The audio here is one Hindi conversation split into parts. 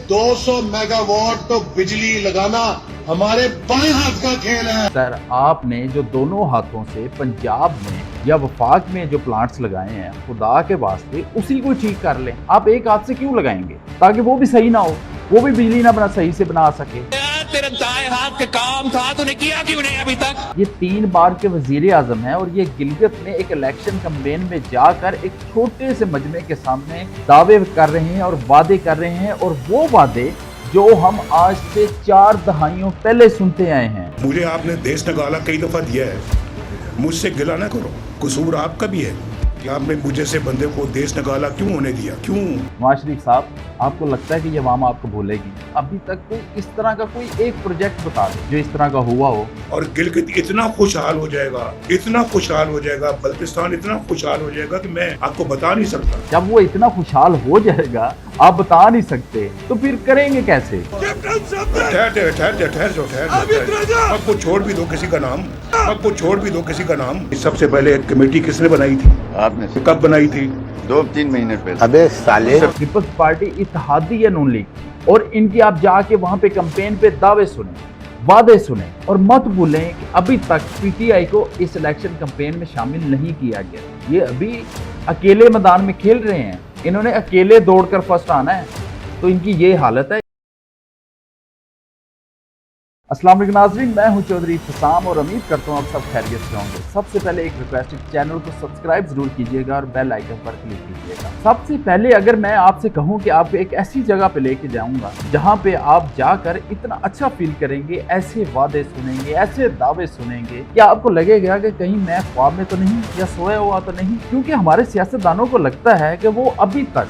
200 मेगावाट तो बिजली लगाना हमारे बाएं हाथ का खेल है। सर, आपने जो दोनों हाथों से पंजाब में या वफाक में जो प्लांट्स लगाए हैं, खुदा के वास्ते उसी को ठीक कर लें। आप एक हाथ से क्यों लगाएंगे? ताकि वो भी सही ना हो, वो भी बिजली ना सही से बना सके। तेरे दाएं हाथ के काम था, तूने किया क्यों नहीं अभी तक? ये 3 बार के वजीर आजम है और ये गिलगित में एक इलेक्शन कैंपेन में जाकर एक छोटे से मजमे के सामने दावे कर रहे हैं और वादे कर रहे हैं, और वो वादे जो हम आज से 4 दहाइयों पहले सुनते आए हैं। मुझे आपने देश निकाला कई दफा दिया है, मुझसे गिला ना करो, कसूर आपका भी है कि आपने मुझे से बंदे को देश निकाला क्यों होने दिया, क्यों? नवाज शरीफ साहब, आपको लगता है कि ये अवाम आपको भूलेगी? अभी तक कोई इस तरह का कोई एक प्रोजेक्ट बता दे जो इस तरह का हुआ हो। और गिलगित इतना खुशहाल हो जाएगा, इतना खुशहाल हो जाएगा, बल्तिस्तान इतना खुशहाल हो जाएगा कि मैं आपको बता नहीं सकता। जब वो इतना खुशहाल हो जाएगा, आप बता नहीं सकते, तो फिर करेंगे कैसे? आपको छोड़ भी दो किसी का नाम, आपको छोड़ भी दो किसी का नाम। सबसे पहले कमेटी किसने बनाई थी? आपने। कब बनाई थी? 2-3 महीने पहले। अबे साले, पीपल्स पार्टी इत्तेहादी नून लीग, और इनकी आप जाके वहां पे कैंपेन पे दावे सुने, वादे सुने, और मत भूलें कि अभी तक पीटीआई को इस इलेक्शन कैंपेन में शामिल नहीं किया गया। ये अभी अकेले मैदान में खेल रहे हैं, इन्होंने अकेले दौड़कर फर्स्ट आना है, तो इनकी ये हालत है। अस्सलाम वालेकुम नाज़रीन, मैं हूं चौधरी फसाम और उम्मीद करता हूं आप सब खैरियत से होंगे। सबसे पहले एक रिक्वेस्ट है, चैनल को सब्सक्राइब जरूर कीजिएगा और बेल आइकन पर क्लिक कीजिएगा। सबसे पहले अगर मैं आपसे कहूं कि आपको एक ऐसी जगह पे लेके जाऊंगा जहां पे आप जाकर इतना अच्छा फील करेंगे, ऐसे वादे सुनेंगे, ऐसे दावे सुनेंगे, या आपको लगेगा कि कहीं मैं ख्वाब में तो नहीं या सोया हुआ तो नहीं। क्योंकि हमारे सियासतदानों को लगता है कि वो अभी तक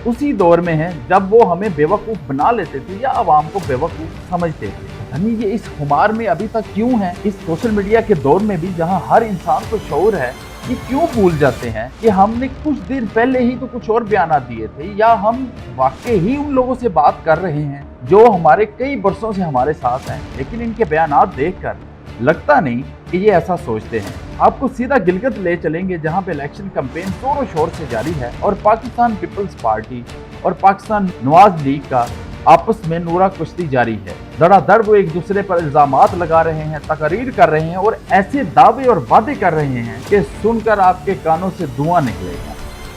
उसी दौर में है जब वो हमें बेवकूफ़ बना लेते थे या आवाम को बेवकूफ़ समझते थे। यानी ये इस खुमार में अभी तक क्यों है? इस सोशल मीडिया के दौर में भी जहां हर इंसान को शऊर है, ये क्यों भूल जाते हैं कि हमने कुछ दिन पहले ही तो कुछ और बयान दिए थे, या हम वाकई ही उन लोगों से बात कर रहे हैं जो हमारे कई बरसों से हमारे साथ हैं, लेकिन इनके बयानात देखकर लगता नहीं कि ये ऐसा सोचते हैं। आपको सीधा गिलगित ले चलेंगे जहां पे इलेक्शन कैंपेन जोरों शोर से जारी है और पाकिस्तान पीपल्स पार्टी और पाकिस्तान नवाज लीग का आपस में नूरा कुश्ती जारी है। धड़ाधड़ वो एक दूसरे पर इल्जामात लगा रहे हैं, तकरीर कर रहे हैं और ऐसे दावे और वादे कर रहे हैं कि सुनकर आपके कानों से धुआं निकलेगा।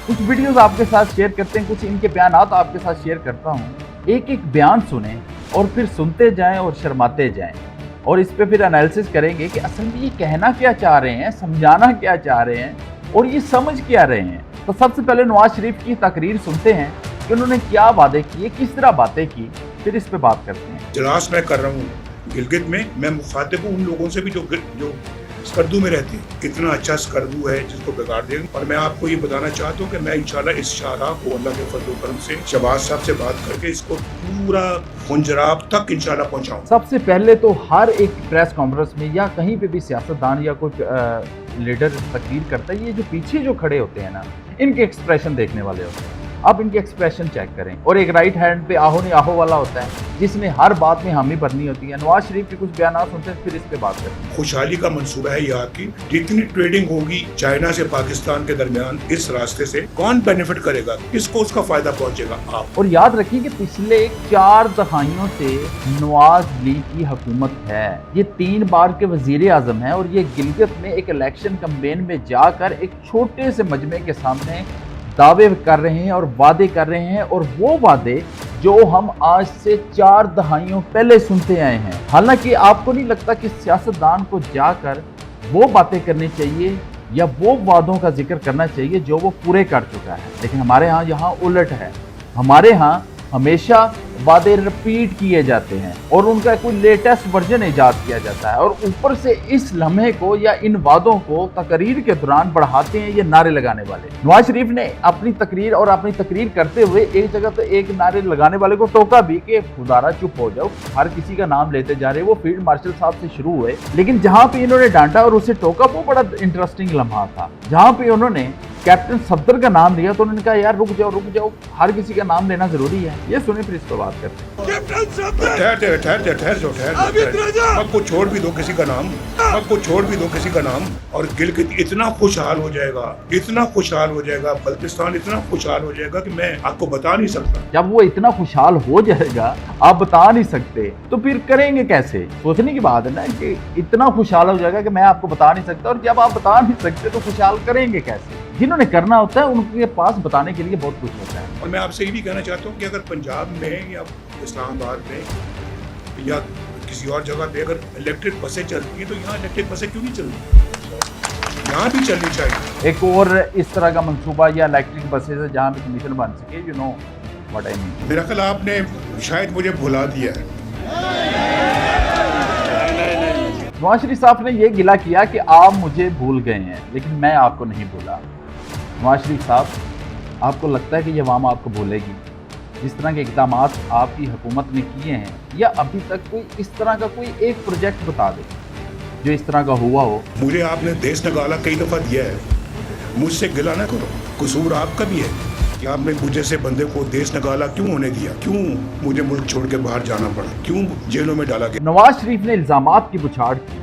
कुछ वीडियोस आपके साथ शेयर करते हैं, कुछ इनके बयानात आपके साथ शेयर करता हूँ। एक एक बयान सुने और फिर सुनते जाएं और शर्माते जाएं, और इस पे फिर एनालिसिस करेंगे कि असल में ये कहना क्या चाह रहे हैं, समझाना क्या चाह रहे हैं, और ये समझ क्या रहे हैं। तो सबसे पहले नवाज शरीफ की तकरीर सुनते हैं कि उन्होंने क्या वादे किए, किस तरह बातें की, फिर इस पे बात करते हैं। इजलास मैं कर रहा हूँ गिलगित में, मैं मुखातिब हूँ उन लोगों से भी जो स्कर्दू में रहते हैं। कितना अच्छा स्कर्दू है जिसको बिगाड़ देंगे। और मैं आपको ये बताना चाहता हूँ कि मैं इंशाल्लाह इस शाहरा को अल्लाह के फजल करम से शहबाज साहब से बात करके इसको पूरा गुंजराब तक इंशाल्लाह पहुँचाऊँ। सबसे पहले तो हर एक प्रेस कॉन्फ्रेंस में या कहीं पे भी सियासतदान या कोई लीडर तकरीर करता है, ये जो पीछे जो खड़े होते हैं ना, इनके एक्सप्रेशन देखने वाले होते हैं। आप इनके एक्सप्रेशन चेक करें, और एक राइट हैंड पे आहो नहीं आहो वाला होता है जिसने हर बात में हामी भरनी होती है। नवाज शरीफ के कुछ बयान सुनते हैं, फिर इस पे बात करते हैं। खुशहाली का मंसूबा है ये आपकी। जितनी ट्रेडिंग होगी चाइना से पाकिस्तान के दरमियान इस रास्ते से, कौन बेनिफिट करेगा, किसको उसका फायदा पहुंचेगा? आप। और याद रखिए कि पिछले 4 दहाइयों से नवाज लीग की हुकूमत है। ये 3 बार के वजीर आजम है और ये गिलगित में एक इलेक्शन कैंपेन में जाकर एक छोटे से मजमे के सामने दावे कर रहे हैं और वादे कर रहे हैं, और वो वादे जो हम आज से 4 दहाइयों पहले सुनते आए हैं। हालांकि आपको नहीं लगता कि सियासतदान को जाकर वो बातें करनी चाहिए या वो वादों का जिक्र करना चाहिए जो वो पूरे कर चुका है? लेकिन हमारे यहाँ उलट है। हमारे यहाँ हमेशा वादे रिपीट किए जाते हैं और उनका कोई लेटेस्ट वर्जन इजाद किया जाता है, और ऊपर से इस लम्हे को या इन वादों को तकरीर के दौरान बढ़ाते हैं ये नारे लगाने वाले। नवाज शरीफ ने अपनी तकरीर करते हुए एक जगह तो एक नारे लगाने वाले को टोका भी कि खुदारा चुप हो जाओ, हर किसी का नाम लेते जा रहे। वो फील्ड मार्शल साहब से शुरू हुए, लेकिन जहां पे इन्होंने डांटा और उसे टोका वो बड़ा इंटरेस्टिंग लम्हा था, जहां पे उन्होंने कैप्टन सफदर का नाम लिया तो उन्होंने कहा यार रुक जाओ, हर किसी का नाम लेना जरूरी है। ये सुनिए फिर इस पर बात करते हैं। मत को छोड़ भी दो किसी का नाम, मत को छोड़ भी दो किसी का नाम। और गिलगित इतना खुशहाल हो जाएगा, इतना खुशहाल हो जाएगा, बल्तिस्तान इतना खुशहाल हो जाएगा कि मैं आपको बता नहीं सकता। जब वो इतना खुशहाल हो जाएगा आप बता नहीं सकते तो फिर करेंगे कैसे? सोचने की बात है ना कि इतना खुशहाल हो जाएगा कि मैं आपको बता नहीं सकता, और जब आप बता नहीं सकते तो खुशहाल करेंगे कैसे? जिन्होंने करना होता है उनके पास बताने के लिए बहुत कुछ होता है। और मैं आपसे ये भी कहना चाहता हूँ कि अगर पंजाब में या इस्लामाबाद में या किसी और जगह पे अगर इलेक्ट्रिक बसें चलती हैं तो यहाँ इलेक्ट्रिक बसें क्यों नहीं चलती? यहाँ भी चलनी चाहिए। एक और इस तरह का मंसूबा या इलेक्ट्रिक बसेस है जहाँ पे कमीशन बन सके, you know what I mean. मेरा ख्याल आपने शायद मुझे भुला दिया है। नवाज शरीफ साहब ने यह गिला किया कि आप मुझे भूल गए हैं, लेकिन मैं आपको नहीं भूला। नवाज शरीफ साहब, आपको लगता है कि ये अवाम आपको भूलेगी? जिस तरह के इक़दाम आपकी हुकूमत ने किए हैं, या अभी तक कोई इस तरह का कोई एक प्रोजेक्ट बता दे जो इस तरह का हुआ हो? मुझे आपने देश निकाला कई दफ़ा दिया है, मुझसे गिला ना करो। कसूर आपका भी है कि आपने मुझे से बंदे को देश निकाला क्यों होने दिया, क्यों मुझे मुल्क छोड़ के बाहर जाना पड़ा, क्यों जेलों में डाला गया। नवाज शरीफ ने इल्ज़ामात की बुछाड़ की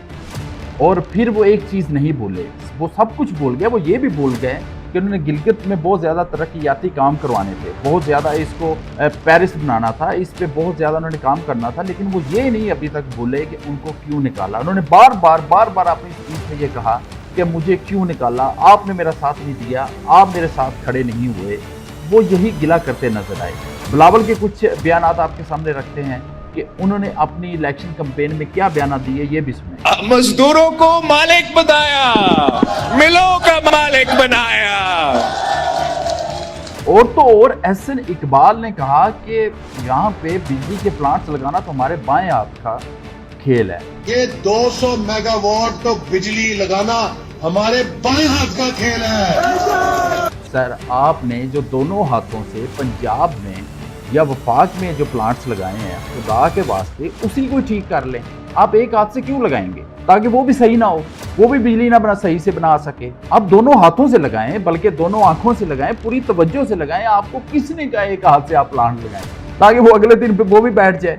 और फिर वो एक चीज़ नहीं भूले, वो सब कुछ भूल गए। वो ये भी भूल गए कि उन्होंने गिलगित में बहुत ज़्यादा तरक्याती काम करवाने थे, बहुत ज़्यादा इसको पेरिस बनाना था, इस पे बहुत ज़्यादा उन्होंने काम करना था, लेकिन वो ये नहीं अभी तक भूले कि उनको क्यों निकाला। उन्होंने बार बार अपनी स्पीच में ये कहा कि मुझे क्यों निकाला, आपने मेरा साथ नहीं दिया, आप मेरे साथ खड़े नहीं हुए। वो यही गिला करते नजर आए। बिलावल के कुछ बयान आपके सामने रखते हैं कि उन्होंने अपनी इलेक्शन कैंपेन में क्या बयान दिए, ये भी सुने। मजदूरों को मालिक बताया, मिलों का मालिक बनाया। और तो और एहसन इकबाल ने कहा कि यहाँ पे बिजली के प्लांट्स लगाना तो हमारे बाएं हाथ का खेल है। ये 200 मेगावाट तो बिजली लगाना हमारे बाएं हाथ का खेल है। सर, आपने जो दोनों हाथों से पंजाब में या वफाक में जो प्लांट्स लगाए हैं, खुदा के वास्ते उसी को ठीक कर लें। आप एक हाथ से क्यों लगाएंगे? ताकि वो भी सही ना हो, वो भी बिजली ना बना सही से बना सके। आप दोनों हाथों से लगाएं, बल्कि दोनों आंखों से लगाएं, पूरी तवज्जो से लगाएं। आपको किसने कहा एक हाथ से आप प्लांट लगाएं ताकि वो अगले दिन पे वो भी बैठ जाए?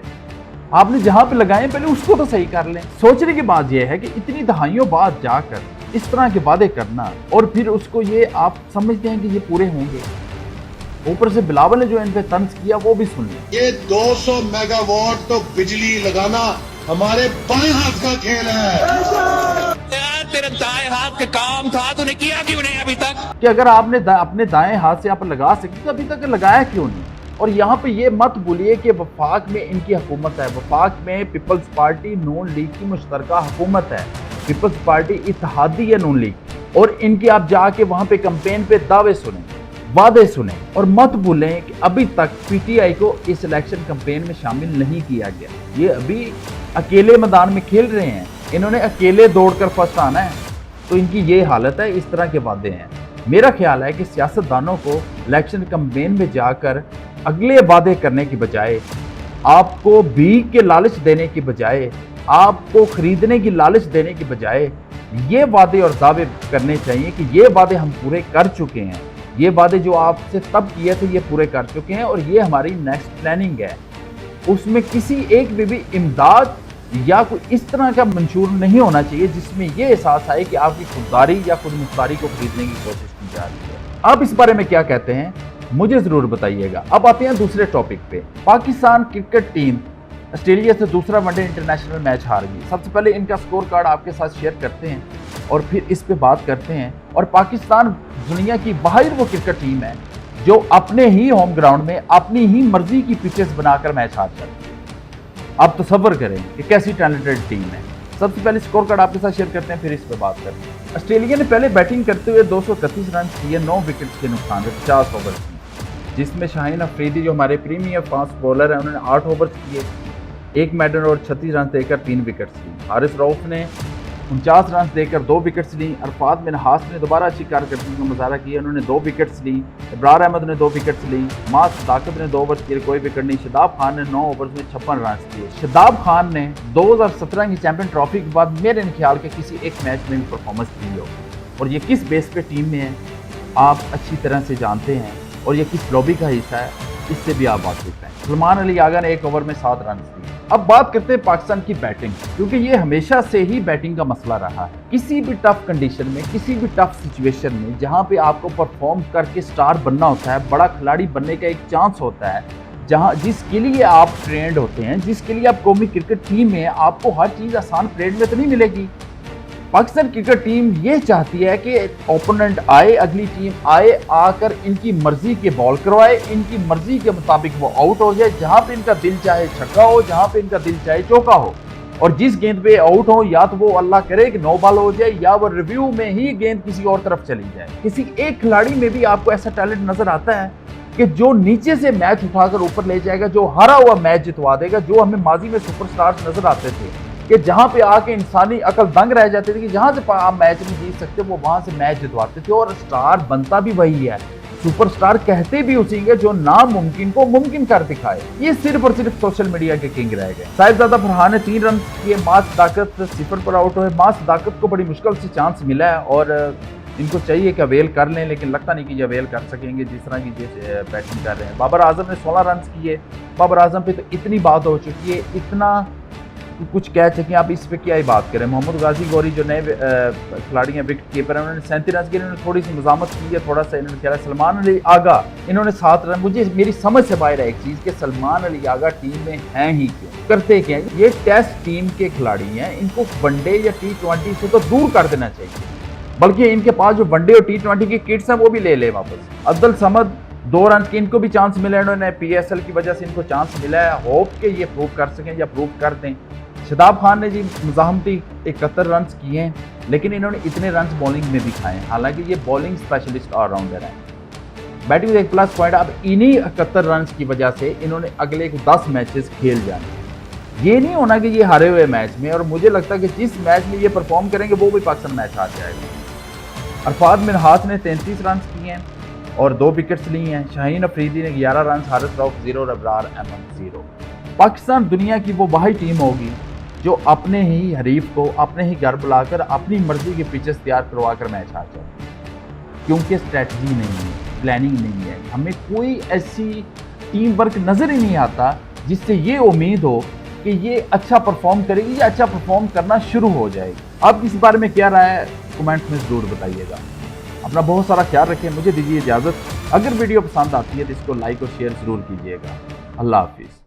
आपने जहां पे लगाए पहले उसको तो सही कर लें। सोचने की बात यह है कि इतनी दहाइयों बाद जाकर इस तरह के वादे करना और फिर उसको ये आप समझते हैं कि ये पूरे होंगे। ऊपर से बिलावल ने जो इन पे तंज किया वो भी सुन लिया। ये 200 मेगावाट तो बिजली लगाना हमारे बाएं हाथ का खेल है। यार तेरा दाएं हाथ का काम था, तूने किया क्यों नहीं अभी तक? कि अगर आपने अपने दाएं हाथ से आप लगा सकते तो अभी तक लगाया क्यों नहीं? और यहाँ पे ये मत भूलिए कि वफाक में इनकी हुकूमत है, वफाक में पीपल्स पार्टी नून लीग की मुश्तरका हुकूमत है, पीपल्स पार्टी इत्तेहादी है नून लीग, और इनकी आप जाके वहाँ पे कैंपेन पे दावे सुने, वादे सुने, और मत भूलें कि अभी तक पीटीआई को इस इलेक्शन कैंपेन में शामिल नहीं किया गया। ये अभी अकेले मैदान में खेल रहे हैं, इन्होंने अकेले दौड़कर फर्स्ट आना है, तो इनकी ये हालत है, इस तरह के वादे हैं। मेरा ख्याल है कि सियासतदानों को इलेक्शन कैंपेन में जाकर अगले वादे करने की बजाय, आपको भीख के लालच देने की बजाय, आपको खरीदने की लालच देने की बजाय ये वादे और दावे करने चाहिए कि ये वादे हम पूरे कर चुके हैं, ये वादे जो आपसे तब किए थे ये पूरे कर चुके हैं, और ये हमारी नेक्स्ट प्लानिंग है। उसमें किसी एक भी इमदाद या कोई इस तरह का मंशूर नहीं होना चाहिए जिसमें ये एहसास आए कि आपकी खुददारी या खुद मुख्तारी को खरीदने की कोशिश की जा रही है। आप इस बारे में क्या कहते हैं मुझे जरूर बताइएगा। अब आते हैं दूसरे टॉपिक पे। पाकिस्तान क्रिकेट टीम ऑस्ट्रेलिया से दूसरा वनडे इंटरनेशनल मैच हार गई। सबसे पहले इनका स्कोर कार्ड आपके साथ शेयर करते हैं और फिर इस पे बात करते हैं। और पाकिस्तान दुनिया की बाहर वो क्रिकेट टीम है जो अपने ही होम ग्राउंड में अपनी ही मर्जी की पिचेस बनाकर मैच हार जाती है। आप तसव्वुर करें कि कैसी टैलेंटेड टीम है। सबसे पहले स्कोर कार्ड आपके साथ शेयर करते हैं, फिर इस पर बात करते हैं। ऑस्ट्रेलिया ने पहले बैटिंग करते हुए 231 रन किए, 9 विकेट्स के नुकसान में 50 ओवर की, जिसमें शाहीन अफरीदी जो हमारे प्रीमियर फास्ट बॉलर हैं उन्होंने 8 ओवर्स किए, 1 मेडन और 36 रन देकर 3 विकेट्स ली। हारिस रऊफ ने 49 रन देकर 2 विकेट्स ली। अरफात मिनहास ने दोबारा अच्छी कारकर्दगी का मुजाहरा किया, उन्होंने 2 विकेट्स ली। इब्रार अहमद ने 2 विकेट्स ली। मास सदाकत ने 2 ओवर्स किए, कोई विकेट नहीं। शदाब खान ने 9 ओवर्स में 56 रन किए। शदाब खान ने 2017 की चैंपियन ट्रॉफी के बाद मेरे ख्याल के किसी एक मैच में भी परफॉर्मेंस दी हो, और ये किस बेस पे टीम में है आप अच्छी तरह से जानते हैं और ये किस लॉबी का हिस्सा है, इससे भी आप वाकिफ हैं। सलमान अली आगा ने 1 ओवर में 7 रन दिए। अब बात करते हैं पाकिस्तान की बैटिंग, क्योंकि ये हमेशा से ही बैटिंग का मसला रहा है। किसी भी टफ कंडीशन में, किसी भी टफ सिचुएशन में जहां पे आपको परफॉर्म करके स्टार बनना होता है, बड़ा खिलाड़ी बनने का एक चांस होता है, जिसके लिए आप ट्रेंड होते हैं, जिसके लिए आप कौमी क्रिकेट टीम में, आपको हर चीज़ आसान परेड में तो नहीं मिलेगी। पाकिस्तान क्रिकेट टीम ये चाहती है कि ओपोनेंट आए, अगली टीम आए, आकर इनकी मर्जी के बॉल करवाए, इनकी मर्जी के मुताबिक वो आउट हो जाए, जहां पे इनका दिल चाहे छक्का हो, जहां पे इनका दिल चाहे चौका हो। और जिस गेंद पे आउट हो, या तो वो अल्लाह करे कि 9 बॉल हो जाए, या वो रिव्यू में ही गेंद किसी और तरफ चली जाए। किसी एक खिलाड़ी में भी आपको ऐसा टैलेंट नजर आता है कि जो नीचे से मैच उठाकर ऊपर ले जाएगा, जो हारा हुआ मैच जितवा देगा। जो हमें माजी में सुपरस्टार्स नजर आते थे कि जहां पे आके इंसानी अकल दंग रह जाती थी कि जहां से आप मैच नहीं जीत सकते, वो वहां से मैच जितवाते थे। और स्टार बनता भी वही है, सुपरस्टार कहते भी उसी के जो नामुमकिन को मुमकिन कर दिखाए। ये सिर्फ और सिर्फ सोशल मीडिया के किंग रह गए। साहिबजादा फरहान ने 3 रन किए, मां सदाकत 0 पर आउट हुए। मां सदाकत को बड़ी मुश्किल से चांस मिला है और इनको चाहिए कि अवेल कर लें, लेकिन लगता नहीं कि ये अवेल कर सकेंगे जिस तरह की बैटिंग कर रहे हैं। बाबर आजम ने 16 रन किए। बाबर आजम पे तो इतनी बात हो चुकी है, इतना कुछ कह चुके हैं, आप इस पे क्या ही बात करें। मोहम्मद गाजी गौरी जो नए खिलाड़ी हैं, विकेट कीपर हैं, उन्होंने 37 रन किए। इन्होंने थोड़ी सी मजामत की है, थोड़ा सा इन्होंने खेला। सलमान अली आगा इन्होंने 7 रन। मुझे मेरी समझ से बाहर है एक चीज़ कि सलमान अली आगा टीम में हैं ही क्यों, करते क्या हैं। ये टेस्ट टीम के खिलाड़ी हैं, इनको वनडे या T20 से तो दूर कर देना चाहिए, बल्कि इनके पास जो वनडे और T20 की किट्स हैं वो भी ले ले वापस। अब्दुल समद 2 रन की, इनको भी चांस मिला है, इन्होंने PSL की वजह से इनको चांस मिला है। होप कि ये प्रूव कर सकें या प्रूव कर दें। शदाब खान ने जी मुजाहमती 71 रन किए हैं, लेकिन इन्होंने इतने रन बॉलिंग में भी खाए हैं, हालांकि ये बॉलिंग स्पेशलिस्ट ऑलराउंडर हैं। बैटिंग में एक प्लस पॉइंट, अब इन्हीं 71 रन की वजह से इन्होंने अगले 10 मैचेस खेल जाने। ये नहीं होना कि ये हारे हुए मैच में, और मुझे लगता है कि जिस मैच में ये परफॉर्म करेंगे वो भी पाकिस्तान मैच हार जाएगा। अरफात मिनहास ने 33 रन किए हैं और 2 विकेट्स ली हैं। शाहीन अफरीदी ने 11 रन, हारिस रऊफ 0 और अबरार अहमद 0। पाकिस्तान दुनिया की वो वाहिद टीम होगी जो अपने ही हरीफ को अपने ही घर बुलाकर अपनी मर्जी के पिचेस तैयार करवाकर मैच हार जाए, क्योंकि स्ट्रेटजी नहीं है, प्लानिंग नहीं है। हमें कोई ऐसी टीम वर्क नज़र ही नहीं आता जिससे ये उम्मीद हो कि ये अच्छा परफॉर्म करेगी या अच्छा परफॉर्म करना शुरू हो जाएगी। आप इस बारे में क्या राय है, कमेंट्स में ज़रूर बताइएगा। अपना बहुत सारा ख्याल रखें, मुझे दीजिए इजाज़त। अगर वीडियो पसंद आती है तो इसको लाइक और शेयर ज़रूर कीजिएगा। अल्लाह हाफिज़।